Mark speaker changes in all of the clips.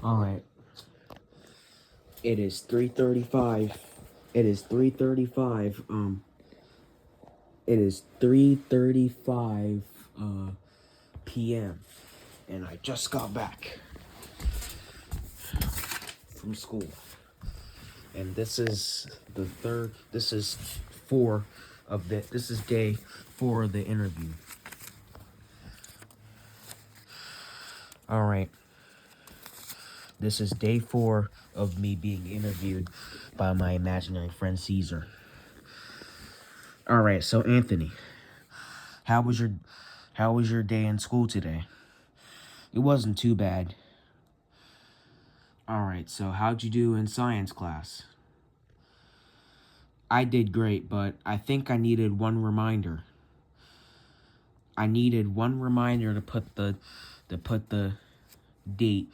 Speaker 1: Alright. It is 3:35. It is 3:35. It is 3:35 p.m. and I just got back from school. And this is this is day 4 of the interview. Alright. This is day 4 of me being interviewed by my imaginary friend Caesar. Alright, so Anthony, how was your day in school today? It wasn't too bad. Alright, so how'd you do in science class? I did great, but I think I needed one reminder. I needed one reminder to put the date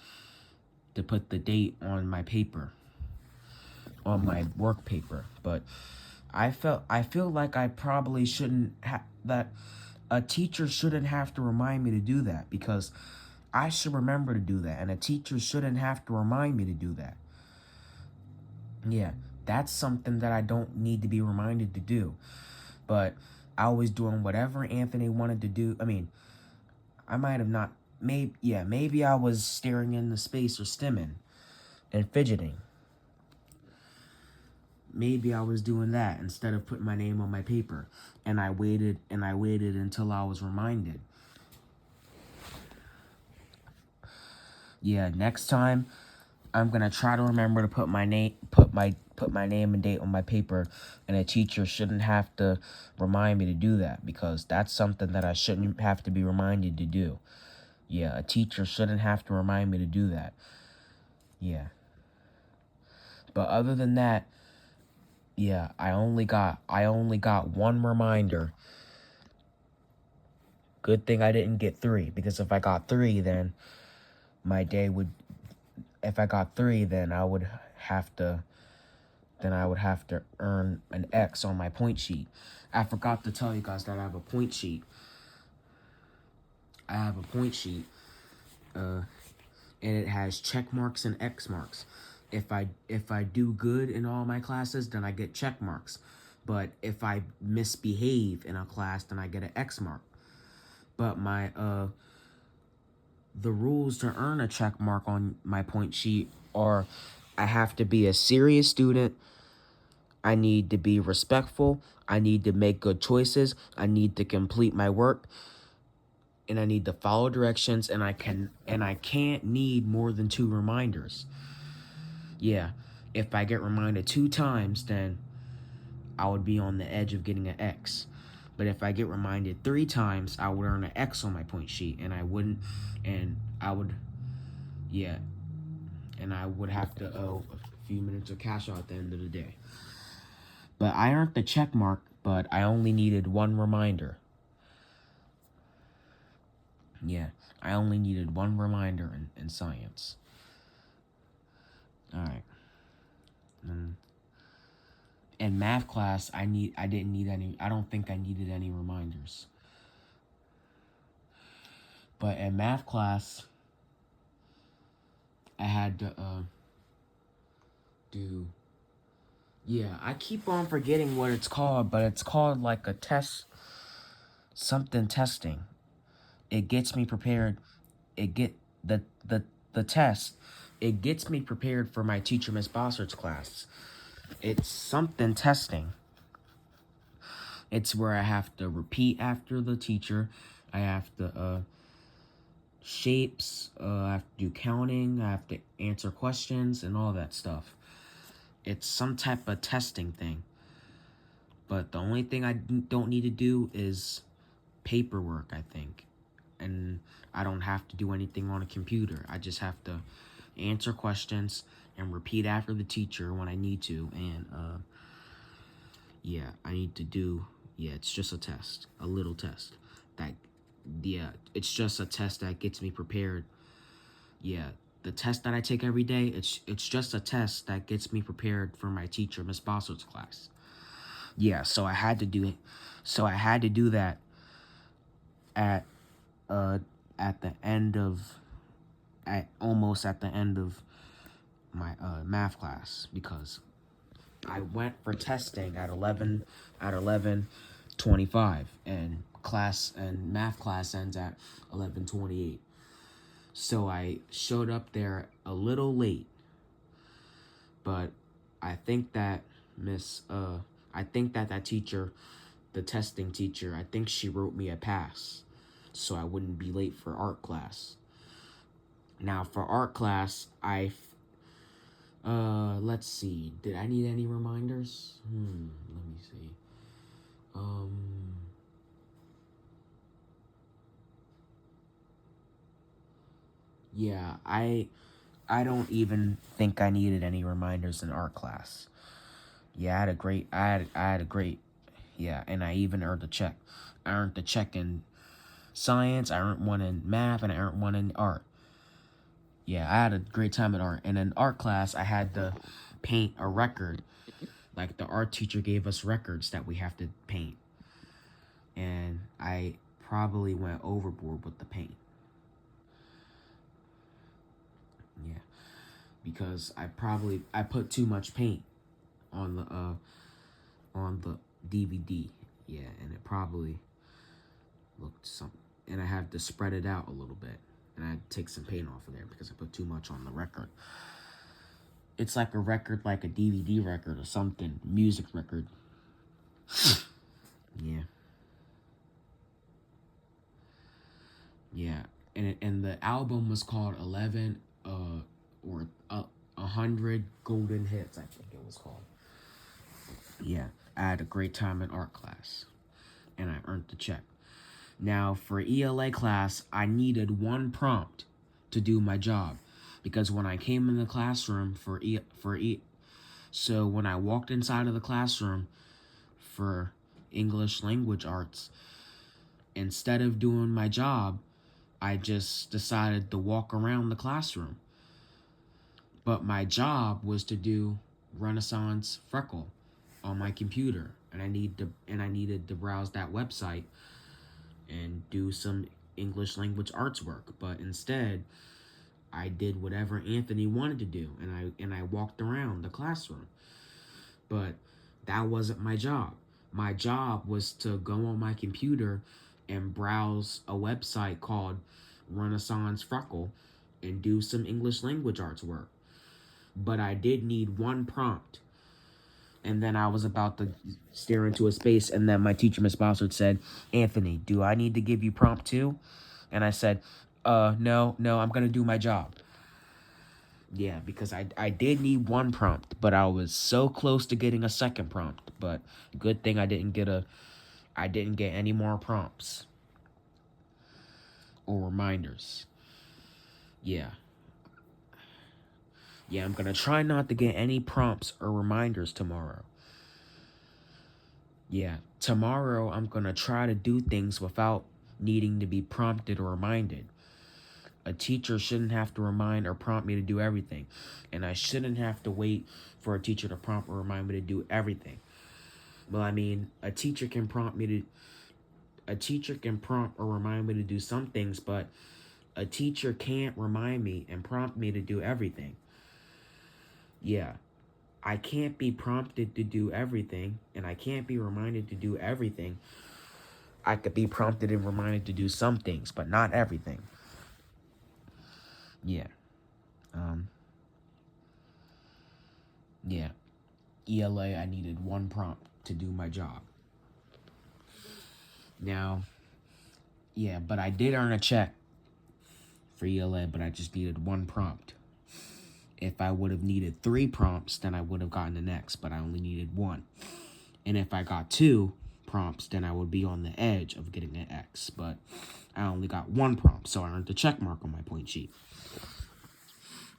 Speaker 1: on my paper, on my work paper. But I feel like I probably shouldn't that a teacher shouldn't have to remind me to do that, because I should remember to do that, and a teacher shouldn't have to remind me to do that. Yeah, that's something that I don't need to be reminded to do. But I was doing whatever Anthony wanted to do. I mean, I might have not, maybe I was staring into space or stimming and fidgeting. Maybe I was doing that instead of putting my name on my paper. And I waited until I was reminded. Yeah, next time I'm gonna try to remember to put my name and date on my paper, and a teacher shouldn't have to remind me to do that, because that's something that I shouldn't have to be reminded to do. Yeah, a teacher shouldn't have to remind me to do that. Yeah. But other than that, yeah, I only got one reminder. Good thing I didn't get 3, because if I got 3, then my day would if I got 3, then I would have to earn an X on my point sheet. I forgot to tell you guys that I have a point sheet. And it has check marks and X marks. If I do good in all my classes, then I get check marks. But if I misbehave in a class, then I get an X mark. But the rules to earn a check mark on my point sheet are: I have to be a serious student, I need to be respectful, I need to make good choices, I need to complete my work, and I need to follow directions, and I can't need more than 2 reminders. Yeah, if I get reminded 2 times, then I would be on the edge of getting an X. But if I get reminded 3 times, I would earn an X on my point sheet, and I would have to owe a few minutes of cash out at the end of the day. But I earned the check mark, but I only needed 1 reminder. Yeah, I only needed 1 reminder in science. Alright. In math class, I don't think I needed any reminders. But in math class, I had to do... Yeah, I keep on forgetting what it's called, but it's called like a test, something testing. It gets me prepared. The test, it gets me prepared for my teacher, Miss Bossard's class. It's something testing. It's where I have to repeat after the teacher. I have to shapes, I have to do counting, I have to answer questions and all that stuff. It's some type of testing thing. But the only thing I don't need to do is paperwork, I think. And I don't have to do anything on a computer. I just have to answer questions and repeat after the teacher when I need to. And it's just a test, a little test. It's just a test that gets me prepared. Yeah, the test that I take every day, it's just a test that gets me prepared for my teacher, Miss Bossard's class. Yeah, so I had to do it. So I had to do that at the end of almost at the end of my math class, because I went for testing at 11:25, and math class ends at 11:28. So I showed up there a little late, but I think that that teacher, the testing teacher, I think she wrote me a pass so I wouldn't be late for art class. Now for art class, let's see. Did I need any reminders? Let me see. Yeah, I don't even think I needed any reminders in art class. Yeah, I had a great, yeah, and I even earned a check. I earned the check in science, I earned one in math, and I earned one in art. Yeah, I had a great time in art. And in art class, I had to paint a record. Like, the art teacher gave us records that we have to paint. And I probably went overboard with the paint. Yeah. Because I put too much paint on the DVD. Yeah, and it probably looked something. And I had to spread it out a little bit. And I had to take some paint off of there because I put too much on the record. It's like a record, like a DVD record or something. Music record. Yeah. Yeah. And the album was called 100 Golden Hits, I think it was called. Yeah. I had a great time in art class. And I earned the check. Now, for ELA class, I needed one prompt to do my job. Because when I came in the classroom so when I walked inside of the classroom for English language arts, instead of doing my job, I just decided to walk around the classroom. But my job was to do Renaissance Freckle on my computer, and I needed to browse that website and do some English language arts work. But instead, I did whatever Anthony wanted to do, and I walked around the classroom. But that wasn't my job. My job was to go on my computer and browse a website called Renaissance Freckle and do some English language arts work. But I did need one prompt. And then I was about to stare into a space, and then my teacher, Miss Bossard, said, "Anthony, do I need to give you prompt too?" And I said, no, I'm going to do my job. Yeah, because I did need one prompt, but I was so close to getting a second prompt. But good thing I didn't get any more prompts or reminders. Yeah. Yeah, I'm going to try not to get any prompts or reminders tomorrow. Yeah, tomorrow I'm going to try to do things without needing to be prompted or reminded. A teacher shouldn't have to remind or prompt me to do everything. And I shouldn't have to wait for a teacher to prompt or remind me to do everything. Well, I mean, a teacher can prompt or remind me to do some things, but a teacher can't remind me and prompt me to do everything. Yeah. I can't be prompted to do everything, and I can't be reminded to do everything. I could be prompted and reminded to do some things, but not everything. Yeah. Yeah. ELA, I needed one prompt to do my job. Now, yeah, but I did earn a check for ELA, but I just needed one prompt. If I would have needed 3 prompts, then I would have gotten an X, but I only needed 1. And if I got 2 prompts, then I would be on the edge of getting an X, but I only got 1 prompt, so I earned a check mark on my point sheet.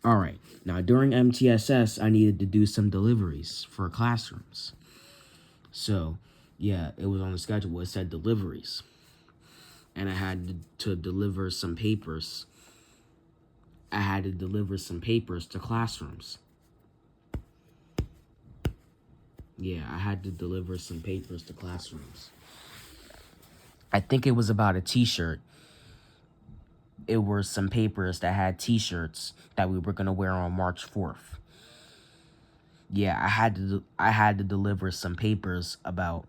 Speaker 1: Alright, now during MTSS, I needed to do some deliveries for classrooms. So, yeah, it was on the schedule. It said deliveries. And I had to deliver some papers. I had to deliver some papers to classrooms. Yeah, I had to deliver some papers to classrooms. I think it was about a t-shirt. it were some papers that had t-shirts that we were going to wear on March 4th. Yeah, I had to deliver some papers about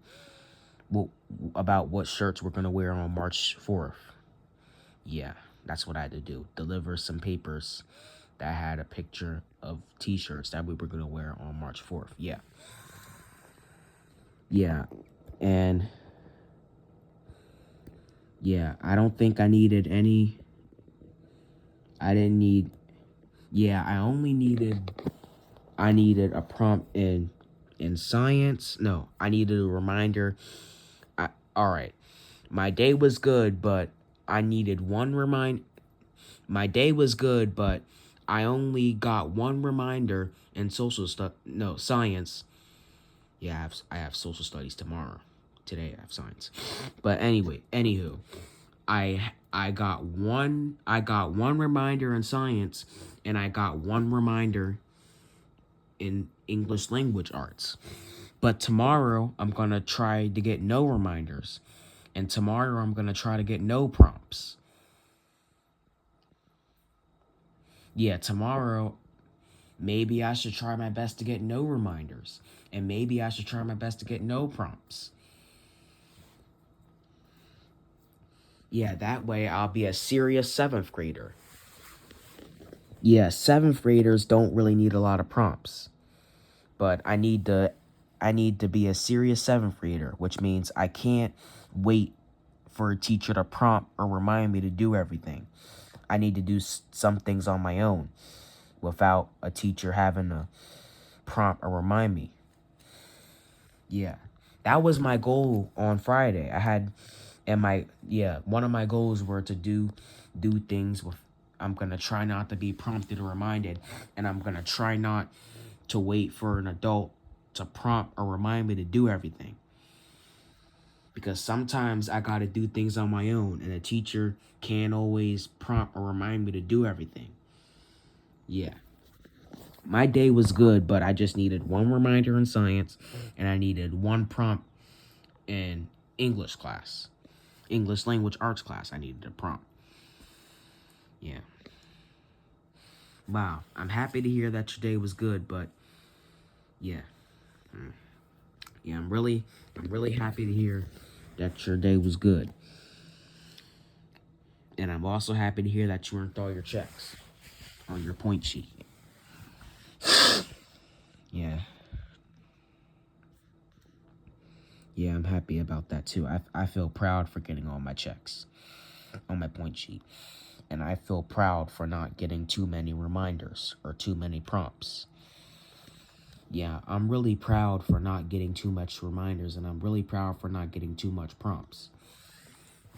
Speaker 1: what shirts we're going to wear on March 4th. Yeah, that's what I had to do. Deliver some papers that had a picture of t-shirts that we were going to wear on March 4th. Yeah. Yeah. And yeah, I don't think I needed any. I didn't need. Yeah, I needed a prompt in science. No, I needed a reminder. All right. My day was good, but I needed one remind. My day was good, but I only got one reminder in social stuff. No, science. Yeah, I have social studies tomorrow. Today I have science. But anyway, anywho, I got one reminder in science, and I got one reminder in English language arts. But tomorrow I'm gonna try to get no reminders. And tomorrow I'm gonna try to get no prompts. Yeah, tomorrow maybe I should try my best to get no reminders. And maybe I should try my best to get no prompts. Yeah, that way I'll be a serious 7th grader. Yeah, 7th graders don't really need a lot of prompts. But I need to be a serious 7th grader, which means I can't wait for a teacher to prompt or remind me to do everything. I need to do some things on my own without a teacher having to prompt or remind me. Yeah. That was my goal on Friday. One of my goals were to do things with. I'm going to try not to be prompted or reminded, and I'm going to try not to wait for an adult to prompt or remind me to do everything. Because sometimes I got to do things on my own, and a teacher can't always prompt or remind me to do everything. Yeah. My day was good, but I just needed one reminder in science, and I needed one prompt in English class. English language arts class, I needed a prompt. Yeah. Wow. I'm happy to hear that your day was good, but yeah. Yeah, I'm really happy to hear that your day was good. And I'm also happy to hear that you earned all your checks on your point sheet. Yeah. Yeah, I'm happy about that too. I feel proud for getting all my checks on my point sheet. And I feel proud for not getting too many reminders or too many prompts. Yeah, I'm really proud for not getting too much reminders, and I'm really proud for not getting too much prompts.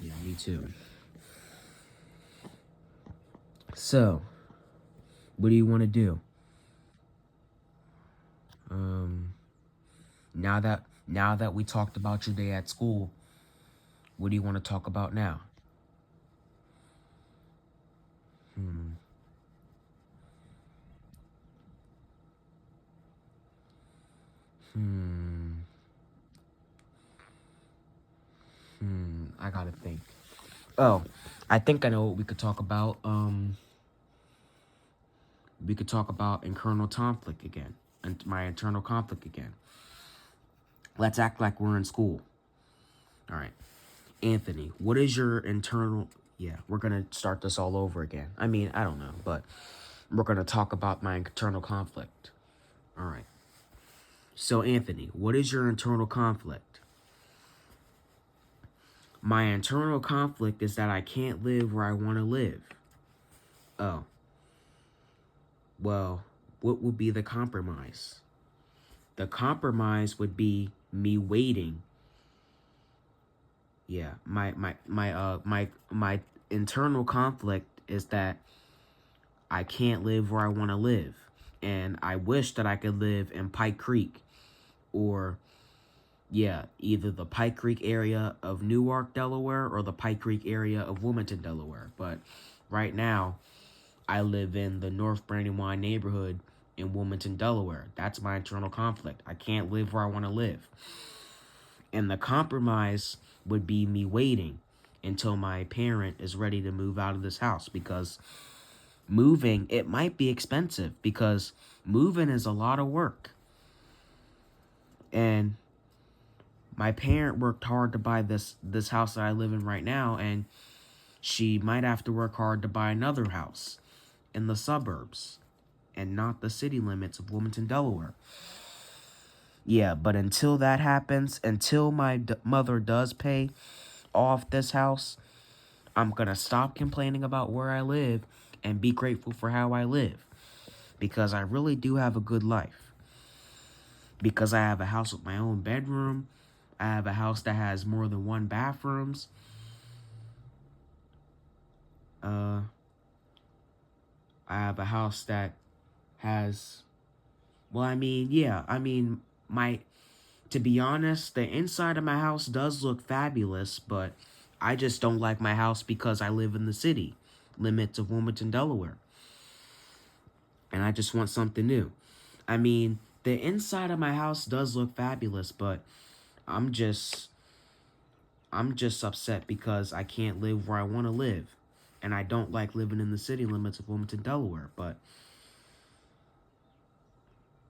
Speaker 1: Yeah, me too. So, what do you want to do? Now that we talked about your day at school, what do you want to talk about now? I gotta think. Oh, I think I know what we could talk about. We could talk about internal conflict again, and my internal conflict again. Let's act like we're in school. All right, Anthony, what is your internal? Yeah, we're gonna start this all over again. I mean, I don't know, but we're gonna talk about my internal conflict. All right. So, Anthony, what is your internal conflict? My internal conflict is that I can't live where I want to live. Oh, well, what would be the compromise? The compromise would be me waiting. Yeah, my internal conflict is that I can't live where I want to live, and I wish that I could live in Pike Creek, or yeah, either the Pike Creek area of Newark, Delaware, or the Pike Creek area of Wilmington, Delaware. But right now, I live in the North Brandywine neighborhood in Wilmington, Delaware. That's my internal conflict. I can't live where I want to live. And the compromise would be me waiting. until my parent is ready to move out of this house, because moving, it might be expensive, because moving is a lot of work. And my parent worked hard to buy this house that I live in right now, and she might have to work hard to buy another house in the suburbs and not the city limits of Wilmington, Delaware. Yeah, but until that happens, until my mother does pay off this house, I'm gonna stop complaining about where I live and be grateful for how I live. Because I really do have a good life. Because I have a house with my own bedroom. I have a house that has more than one bathrooms. I have a house that has, well, to be honest, the inside of my house does look fabulous, but I just don't like my house because I live in the city limits of Wilmington, Delaware. And I just want something new. I mean, the inside of my house does look fabulous, but I'm just upset because I can't live where I want to live. And I don't like living in the city limits of Wilmington, Delaware, but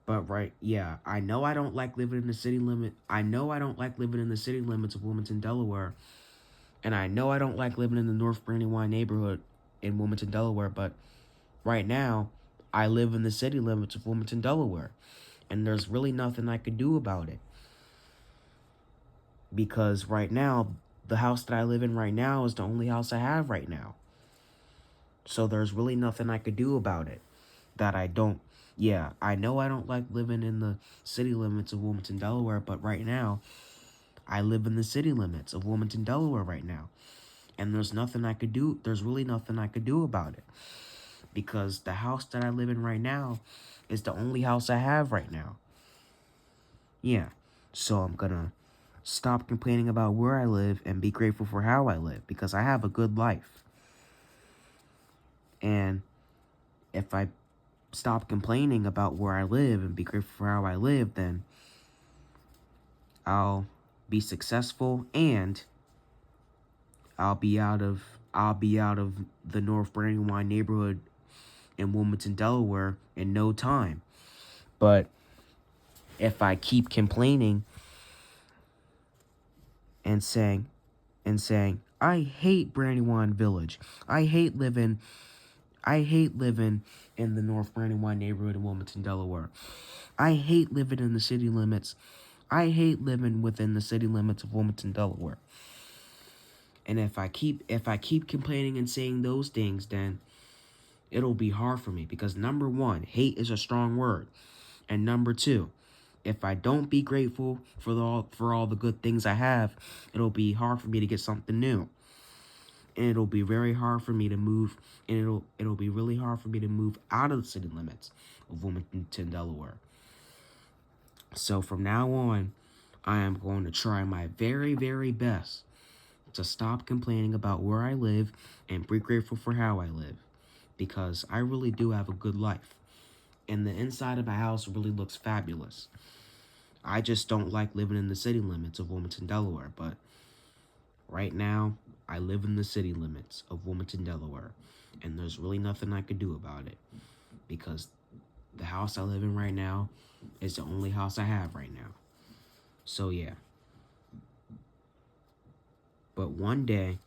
Speaker 1: right, yeah, I know I don't like living in the city limit. I know I don't like living in the city limits of Wilmington, Delaware. And I know I don't like living in the North Brandywine neighborhood in Wilmington, Delaware, but right now, I live in the city limits of Wilmington, Delaware. And there's really nothing I could do about it. Because right now, the house that I live in right now is the only house I have right now. So there's really nothing I could do about it. That I don't, yeah, I know I don't like living in the city limits of Wilmington, Delaware, but right now, I live in the city limits of Wilmington, Delaware right now. And there's really nothing I could do about it. Because the house that I live in right now is the only house I have right now. Yeah, so I'm gonna stop complaining about where I live and be grateful for how I live, because I have a good life. And if I stop complaining about where I live and be grateful for how I live, then I'll be successful, and I'll be out of the North Brandywine neighborhood in Wilmington, Delaware in no time. But if I keep complaining and saying, I hate Brandywine Village. I hate living in the North Brandywine neighborhood in Wilmington, Delaware. I hate living in the city limits. I hate living within the city limits of Wilmington, Delaware. And if I keep complaining and saying those things, then it'll be hard for me, because number one, hate is a strong word. And number two, if I don't be grateful for all the good things I have, it'll be hard for me to get something new. And it'll be very hard for me to move, and it'll be really hard for me to move out of the city limits of Wilmington, Delaware. So from now on, I am going to try my very, very best to stop complaining about where I live and be grateful for how I live, because I really do have a good life. And the inside of my house really looks fabulous. I just don't like living in the city limits of Wilmington, Delaware, but right now, I live in the city limits of Wilmington, Delaware, and there's really nothing I could do about it, because the house I live in right now is the only house I have right now. So yeah. But one day,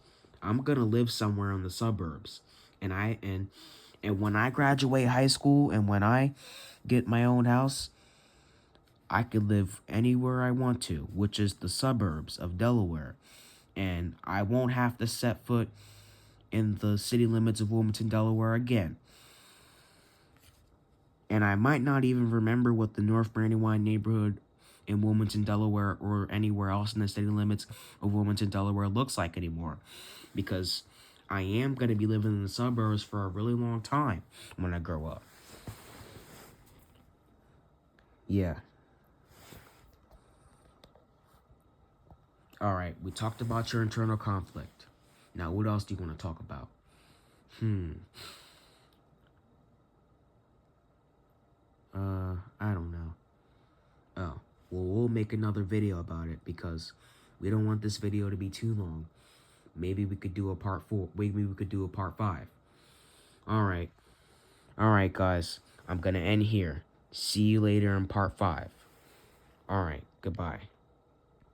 Speaker 1: I'm gonna live somewhere in the suburbs, and when I graduate high school and when I get my own house, I could live anywhere I want to, which is the suburbs of Delaware. And I won't have to set foot in the city limits of Wilmington, Delaware again. And I might not even remember what the North Brandywine neighborhood in Wilmington, Delaware, or anywhere else in the city limits of Wilmington, Delaware looks like anymore. Because I am going to be living in the suburbs for a really long time when I grow up. Yeah. Alright, we talked about your internal conflict. Now, what else do you want to talk about? I don't know. Oh, well, we'll make another video about it, because we don't want this video to be too long. Maybe we could do a part 4. Maybe we could do a part 5. Alright. Alright, guys. I'm gonna end here. See you later in part 5. Alright, goodbye.